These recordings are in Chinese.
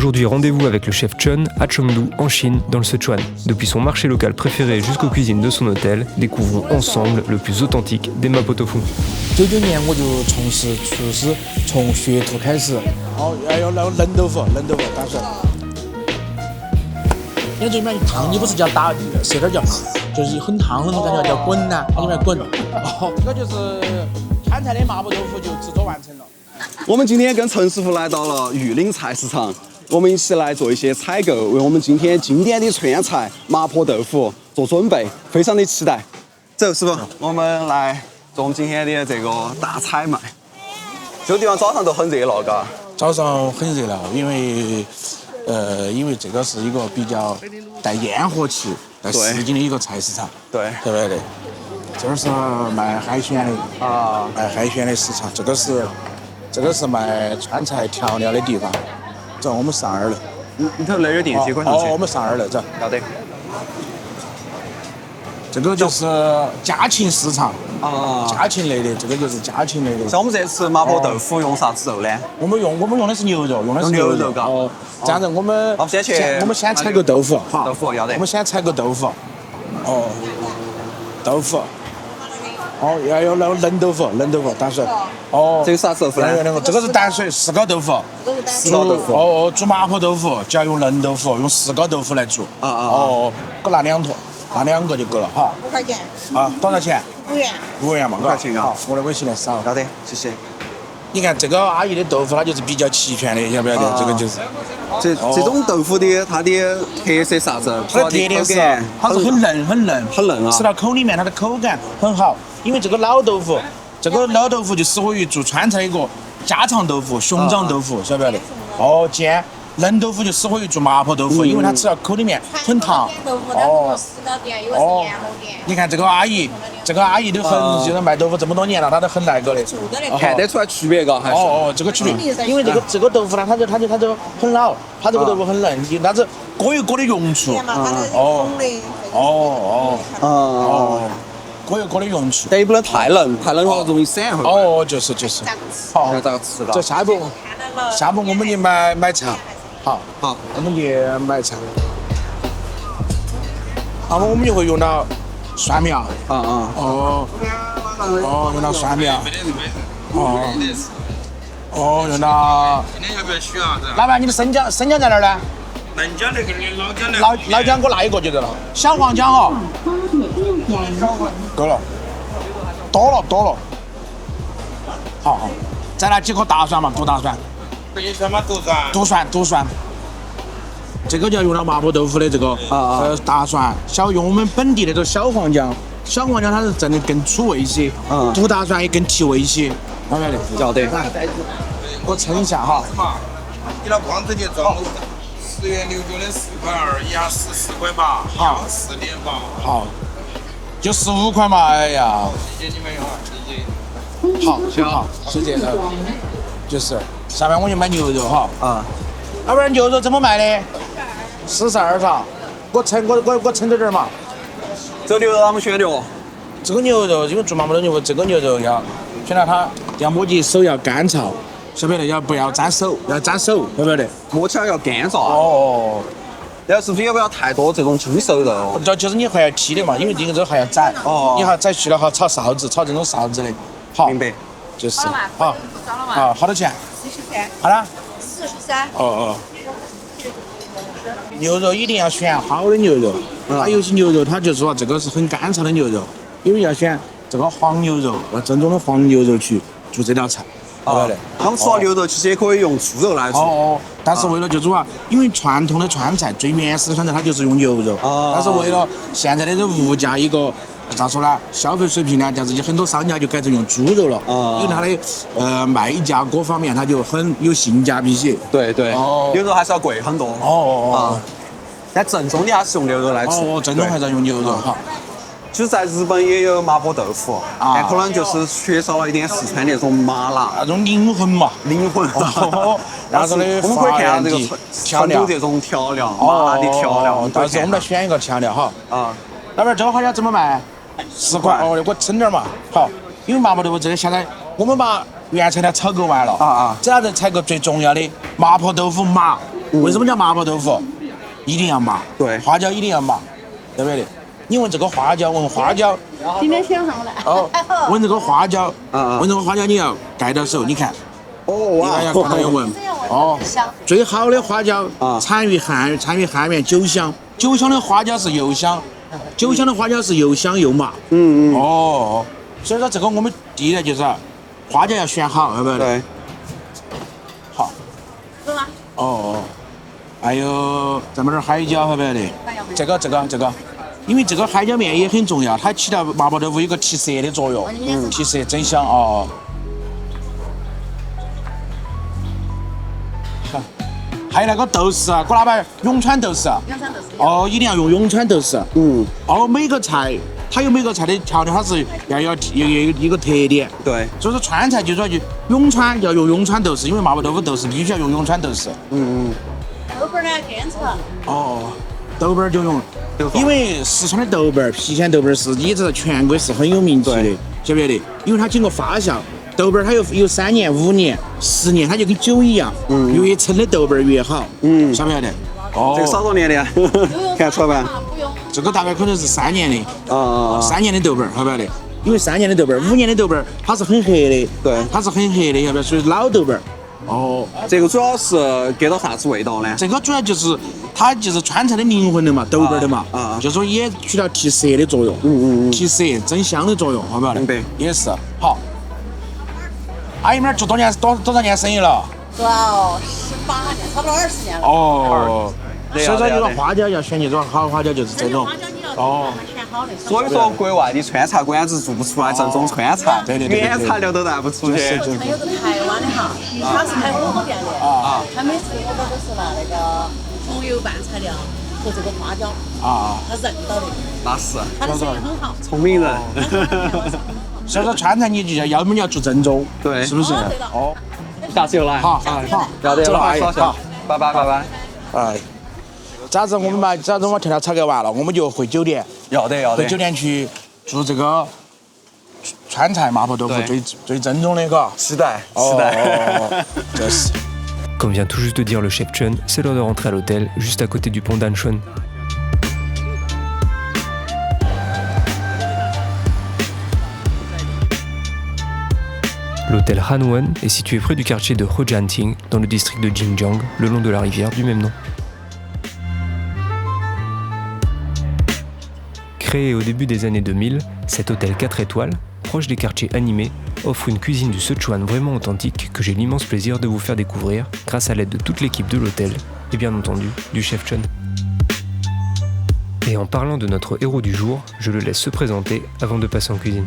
Aujourd'hui, rendez-vous avec le chef Chun à Chengdu, en Chine, dans le Sichuan. Depuis son marché local préféré jusqu'aux cuisines de son hôtel, découvrons ensemble le plus authentique des mapo tofu. 99年我就从事厨师，从学徒开始。哦，要有那个嫩豆腐，打出来。因为这里面烫，你不是叫打地，是有点叫，就是很烫那种感觉，叫滚呐，它里面滚。哦，这个就是川菜的麻婆豆腐就制作完成了。我们今天跟陈师傅来到了玉林菜市场，我们一起来做一些采购，为我们今天经典的川菜麻婆豆腐做准备，非常的期待。走，师傅，我们来做我们今天的这个大采卖。这个地方早上都很热闹，嘎。早上很热闹，因为这个是一个比较带烟火气、带市井的一个菜市场。对，对不对？这儿是卖海鲜的啊，卖海鲜的市场。这个是卖川菜调料的地方。走，我们上二楼。你头那有电梯，快上去。我们上二楼走。要得。这个就是家禽市场啊，家禽类的，这个就是家禽类的。像我们这次麻婆豆腐用啥子肉呢？我们用的是牛肉，用的是牛肉嘎。哦，这样子我们先采购豆腐，好。豆腐要得。我们先采购豆腐。哦，豆腐。哦，要有那个嫩豆腐，淡水。哦，这个啥豆腐呢？这个是淡水石膏豆腐。石膏豆腐。哦，煮麻婆豆腐就要用嫩豆腐，用石膏豆腐来煮。哦，我拿2坨。拿2个就够了哈。5块钱。啊，多少钱？5元。5元嘛，5块钱啊。好，我的微信来扫。要得，谢谢。你看这个阿姨的豆腐，它就是比较齐全的，晓不晓得？这个就是。这种豆腐的它的特色啥子？它的特点是它是很嫩啊，吃到口里面它的口感很好。因为这个老豆腐就适合于做川菜的一个家常豆腐、熊掌豆腐，晓不晓得？哦，煎。嫩豆腐就适合于做麻婆豆腐，因为它吃到口里面很烫。哦。哦。你看这个阿姨都很，就是卖豆腐这么多年了，她都很那个的。看得出来区别，嘎还是？这个区别，因为这个豆腐呢，它就很老，它这个豆腐很嫩，但是各有各的用处。各有各的用处。但也不能太嫩，太嫩的话容易散。就是。好，咋个吃的？这下一步我们去买菜。好，我们去买菜。那么我们就会用到蒜苗。用到蒜苗。用到。今天要不要许啊？老板，你的生姜在哪儿呢？嫩姜那个老姜呢？老姜给我拿一个就得了。小黄姜哈。够了。多了。好，再来几颗大蒜嘛，独大蒜。独蒜，这个就要用到麻婆豆腐的这个大蒜，用我们本地的这个小黄姜它是真的更出味些，独大蒜也更提味些，晓不晓得？晓得。我称一下哈。你那光子就装10元6角的4块2，鸭14块8，好4.8，好，就15块嘛，哎呀。谢谢你们哈，谢谢。好，是这个，就是下面我就买牛肉哈。老板，牛肉怎么卖的？42条，我称到这儿嘛。这牛肉他们选的哦。这个牛肉因为做麻婆豆腐，这个牛肉要选到它要摸起手要干燥，晓不晓得？不要沾手，晓不晓得？摸起来要干燥。然后是不是也不要太多这种精瘦肉？就是你还要剔的嘛，因为这个肉还要宰。你还宰去了哈，炒臊子，炒这种臊子的。好，明白。就是。好，好多钱？43。好了。43。牛肉一定要选好的牛肉，它有些牛肉它就说这个是很干燥的牛肉，因为要选这个黄牛肉，正宗的黄牛肉去做这道菜。他们除了牛肉，其实也可以用猪肉来做。但是为了就是说，因为传统的川菜最原始的川菜它就是用牛肉，但是为了现在的这物价一个咋说呢，消费水平呢，这样子就很多商家就改成用猪肉了，因为它的卖价各方面它就很有性价比些。对，牛肉还是要贵很多。但正宗的还是用牛肉来吃。正宗还是要用牛肉哈。其实，在日本也有麻婆豆腐，但可能就是缺少了一点四川那种麻辣，那种灵魂嘛，但是我们可以看下这个成都这种调料，麻辣的调料。到时候我们来选一个调料哈。老板，这个好像怎么卖？10块。给我称点嘛。好，因为麻婆豆腐这个现在我们把原材料采购完了这样子采购最重要的麻婆豆腐麻。为什么叫麻婆豆腐？一定要麻，对花椒一定要麻，对不对的？你闻这个花椒，闻花椒，今天选好了。哦，闻这个花椒，啊闻这个花椒你要盖到手，你看，哦另外要看到要闻。哦，最好的花椒啊产于汉源酒香，酒香的花椒是又香，酒香的花椒是又香又麻。哦，所以说这个我们第一点就是花椒要选好，对不对？对，好。是吗？哦，还有咱们这儿海椒，晓不晓得？这个，因为这个海椒面也很重要，它起到麻婆豆腐有个提色的作用，提色真香哦。看，还有那个豆豉啊，给我老板永川豆豉。永川豆豉。哦，一定要用永川豆豉。哦，每个菜它有每个菜的调料，它是要有一个特点。对，所以说川菜就说就永川要用永川豆豉，因为麻婆豆腐豆豉必须要用永川豆豉。豆瓣呢甘草。哦，豆瓣儿就用，因为四川的豆瓣儿、郫县豆瓣儿是一直在全国是很有名气的，晓不晓得？因为它经过发酵，豆瓣儿它有3年、5年、10年，它就跟酒一样，越陈的豆瓣儿越好，晓不晓得？哦，这个少多年的呀，看出来吧？不用。这个大概可能是3年的啊， ，3年的豆瓣儿，晓不晓得？因为3年的豆瓣儿、5年的豆瓣儿它是很黑的，对它是很黑的，晓不晓得？所以老豆瓣儿。哦，这个主要是给到啥子味道呢？这个主要就是它就是川菜的灵魂的嘛，豆瓣儿的嘛，就是说也起到提色的作用，提色增香的作用，好不好？明白。也是好。阿姨们儿做多少年生意了？做到18年，差不多20年了。哦，对所以说这个对花椒要选这种好花椒，就是这种。花椒你要哦选好的。所以说国外的川菜馆子做不出来正宗川菜，对原材料都带不出去。还有个台湾的哈，他是开火锅店的，他每次火锅都是拿那个红油拌材料和这个花椒，他认到的，那是他的生意很好。聪明人。所以说川菜你就要么你要做正宗，对是不是？哦对了哦，下次又来。好，要得了，走了，好，好，拜拜拜拜。哎，这样子我们调料炒给完了，我们就回酒店。要得。回酒店去做这个川菜麻婆豆腐对最正宗的，嘎。期待。哦，这是。 Comme vient tout juste de dire le chef Chun, c'est l'heure de rentrer à l'hôtel, juste à côté du pont d'Anshun. L'hôtel Hanwon est situé près du quartier de Hojanting, dans le district de Jinjiang, le long de la rivière du même nom. Créé au début des années 2000, cet hôtel 4 étoiles, proche des quartiers animés, offre une cuisine du Sichuan vraiment authentique que j'ai l'immense plaisir de vous faire découvrir grâce à l'aide de toute l'équipe de l'hôtel et bien entendu du chef Chun. Et en parlant de notre héros du jour, je le laisse se présenter avant de passer en cuisine.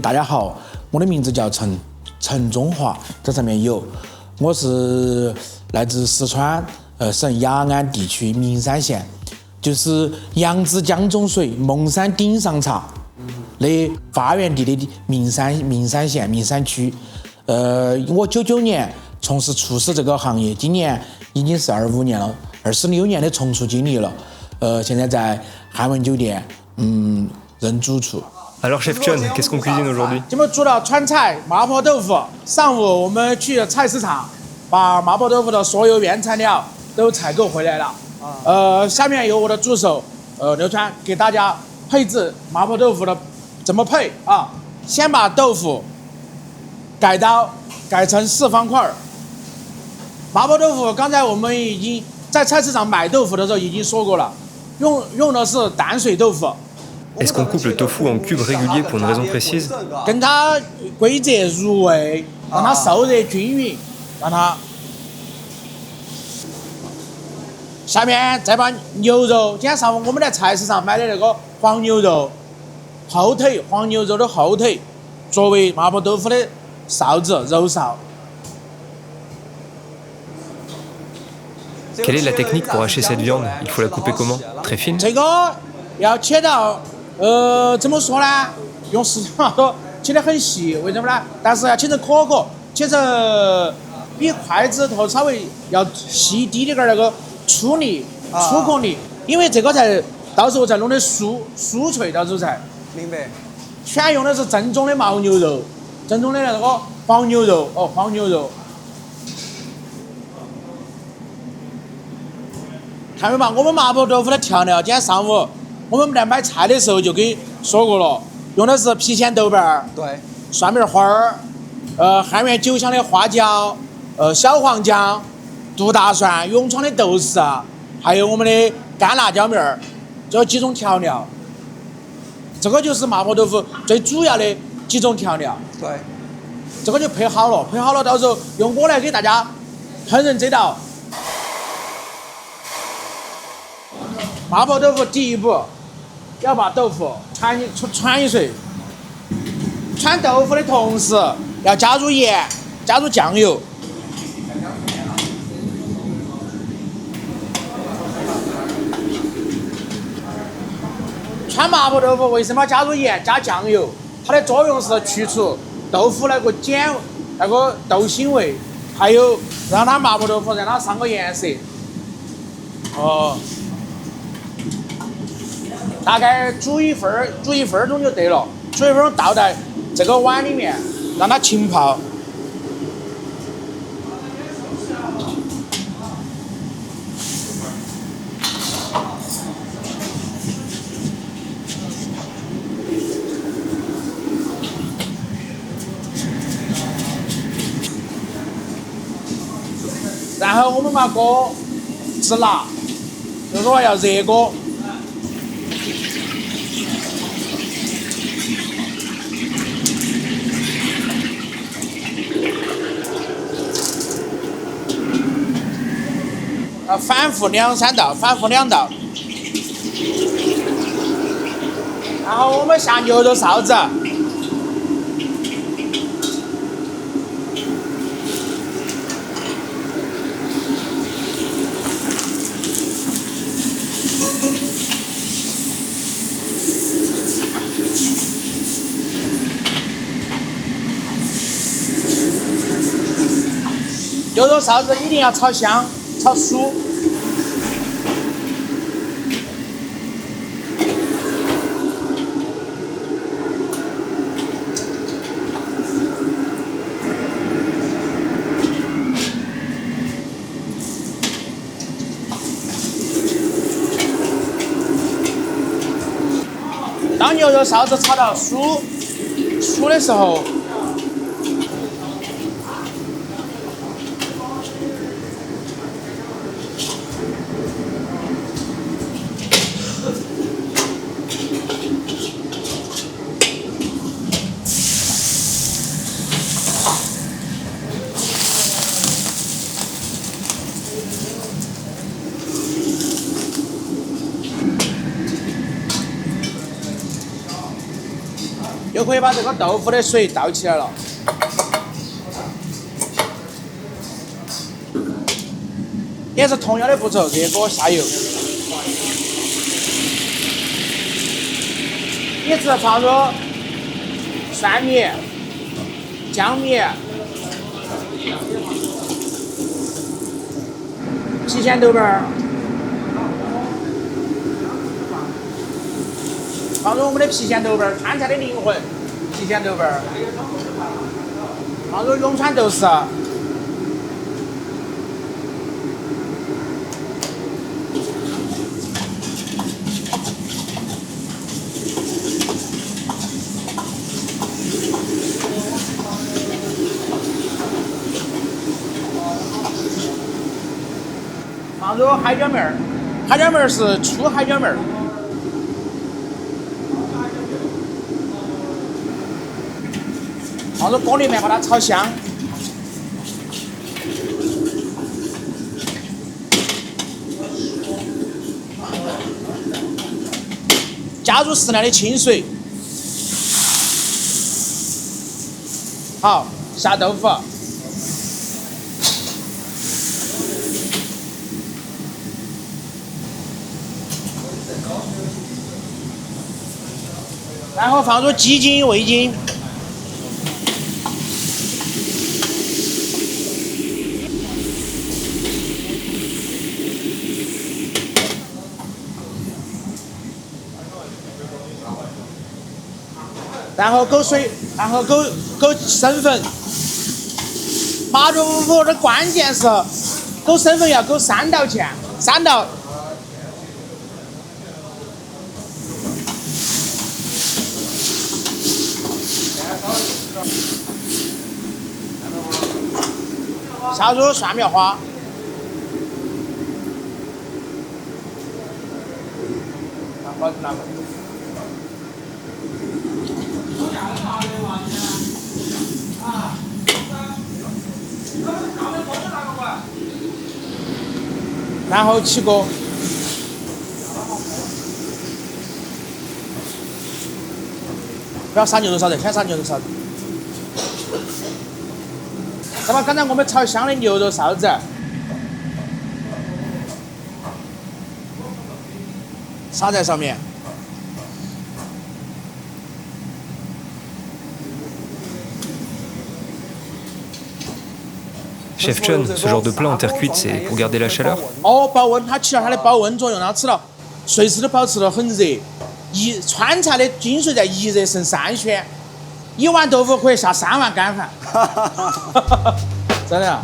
大家好，我的名字叫陈中华，这上面有，我是来自四川省雅安地区名山县，就是扬子江中水、蒙山顶上茶的发源地的名山县名山区。我99年从事厨师这个行业，今年已经是25年了，26年的从厨经历了。现在在汉文酒店，任主厨。 Alors chef Chun, qu'est-ce qu'on cuisine aujourd'hui? 今天煮了川菜麻婆豆腐。上午我们去菜市场，把麻婆豆腐的所有原材料都采购回来了。下面由我的助手刘川给大家配置麻婆豆腐的怎么配啊？先把豆腐改成4方块。麻婆豆腐刚才我们已经在菜市场买豆腐的时候已经说过了，用的是淡水豆腐。 Est-ce qu'on coupe le tofu en cubes réguliers pour une raison précise? 跟它规则入味，让它受热均匀，让它。下面再把牛肉，今天上午我们在菜市场买的那个黄牛肉，黄牛肉的后腿，作为麻婆豆腐的臊子肉臊。 Quelle est la technique pour hacher cette viande? Il faut la couper comment? Très fine? 这个要切到，怎么说呢？用四川话说，切得很细，为什么呢？但是要切成壳，切成比筷子头稍微要细滴点那个粗粒、粗颗粒，因为这个才到时候才弄得酥脆，到时候才。明白。选用的是正宗的牦牛肉，正宗的那个黄牛肉。看没嘛？我们麻婆豆腐的调料，今天上午我们在买菜的时候就给说过了，用的是郫县豆瓣儿、对，蒜苗花儿、汉源9香的花椒、小黄姜、杜大蒜、永昌的豆豉，还有我们的干辣椒面儿，这几种调料。这个就是麻婆豆腐最主要的几种调料。对，这个就配好了，配好了，到时候用我来给大家烹饪这道麻婆豆腐。第一步，要把豆腐穿一水，穿豆腐的同时要加入盐，加入酱油。穿麻婆豆腐为什么要加入盐加酱油？它的作用是去除豆腐那个碱、那个豆腥味，还有让它麻婆豆腐让它上个颜色。大概煮一分钟就对了，煮1分钟倒在这个碗里面，让它浸泡。然后我们把锅支蜡，就是说要热锅。反复2、3道，反复2道。然后我们下牛肉臊子。牛肉臊子一定要炒香、炒酥。当牛肉臊子炒到酥的时候，就可以把这个豆腐的水倒起来了。也是同样的步骤，热锅下油，依次放入蒜米、姜米、郫县豆瓣儿，放入我们的郫县豆瓣儿，川菜的灵魂，郫县豆瓣儿，放入永川豆豉，放入海椒面儿，海椒面儿是粗海椒面儿。放入锅里面把它炒香，加入适量的清水，好，下豆腐，然后放入鸡精、味精。然后勾水，然后勾生粉。麻婆豆腐的关键是勾生粉要勾3道芡，3道下入蒜苗花。然后起锅，不要撒牛肉臊子，先撒牛肉臊子。再把刚才我们炒香的牛肉臊子撒在上面。Chef Chun, ce genre de plat en terre cuite, c'est pour garder la chaleur? 哦，保温，它起了它的保温作用，让它吃了随时都保持了很热。川菜的精髓在一热胜三鲜，1碗豆腐可以下3碗干饭。真的。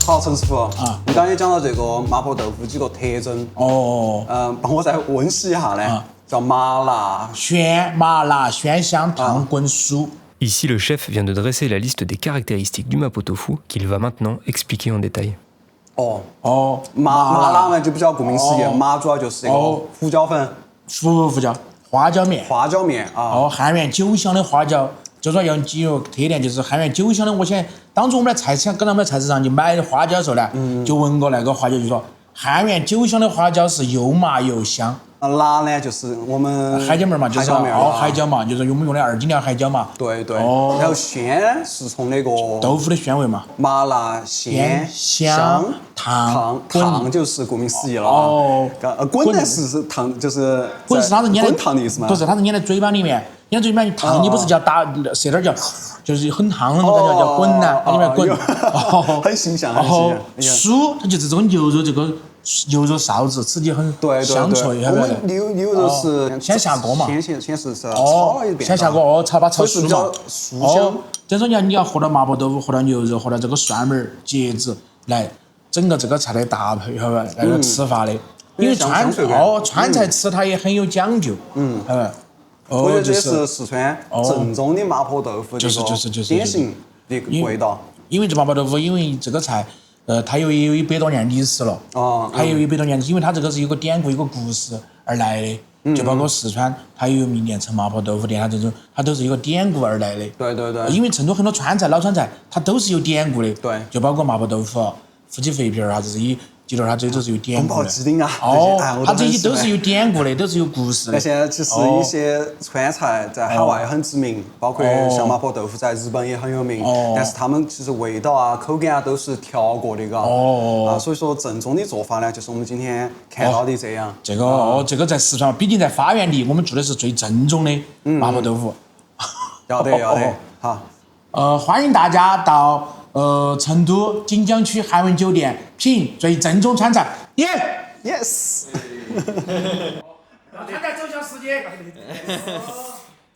好，陈师傅你刚才讲到这个麻婆豆腐几个特征帮我再温习一下呢，叫麻辣、鲜、麻辣、鲜香、烫、滚、酥。Ici, le chef vient de dresser la liste des caractéristiques du mapo tofu qu'il va maintenant expliquer en détail. 麻辣嘛就比较顾名思义，麻主要就是这个胡椒粉、胡椒、花椒面、汉源酒香的花椒。就说有几个特点，就是汉源酒香的。我想当初我们在菜市场，跟到我们菜市场去买花椒的时候呢，就闻过那个花椒，就说汉源酒香的花椒是又麻又香。辣呢，就是我们海椒面嘛，就是海椒嘛，就是我们用的2斤料海椒嘛。对。然后鲜是从那个豆腐的鲜味嘛。麻辣、鲜、香、烫就是顾名思义了。滚呢是烫，就是滚是它是粘在滚烫的意思吗？不是，它是粘在嘴巴里面。粘在嘴巴里烫，你不是叫打射点叫，就是很烫很多叫滚呢，里面滚。很形象。酥它就是这个牛肉牛肉臊子，吃起很香脆。我们牛肉是先下锅嘛，先是炒了一遍。先下锅炒把炒酥嘛。酥香。这时候你要和到麻婆豆腐，和到牛肉，和到这个蒜苗、茄子来整个这个菜的搭配，晓得吧？那个吃法的，因为川菜吃它也很有讲究，晓得吧？我觉得这是四川正宗的麻婆豆腐，就是典型的味道。因为这麻婆豆腐，因为这个菜，它也有100多年历史了。它也有100多年历史，因为它这个是有个典故、一个故事而来的。就包括四川，它也有名店称麻婆豆腐店，它都是一个典故而来的。对。因为成都很多川菜、老川菜，它都是有典故的。对。就包括麻婆豆腐、夫妻肺片啥子记住它这都是有典故的。宫保鸡丁啊，它这些都是有典故的，都是有故事的。那现在其实一些川菜在海外很知名，包括像麻婆豆腐在日本也很有名，但是他们其实味道啊、口感啊都是调过的，所以说正宗的做法呢，就是我们今天看到的这样。这个在四川，毕竟在发源地，我们做的是最正宗的麻婆豆腐。要得，好。欢迎大家到成都锦江区汉文酒店品最正宗川菜。Yes。让川菜走向世界。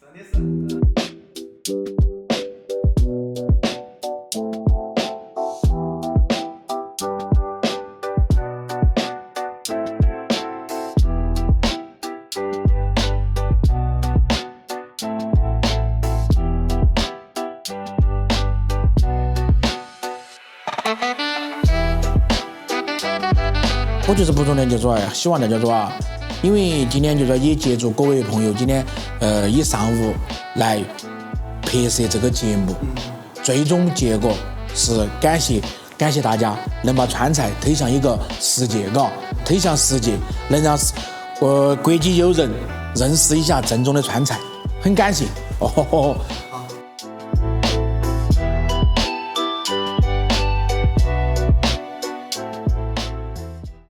真的是。我就是不重点就说，希望大家说因为今天就说也借助各位朋友今天以上午来拍摄这个节目，最终结果是感谢大家能把川菜推向一个世界，推向世界，能让国际友人认识一下正宗的川菜，很感谢。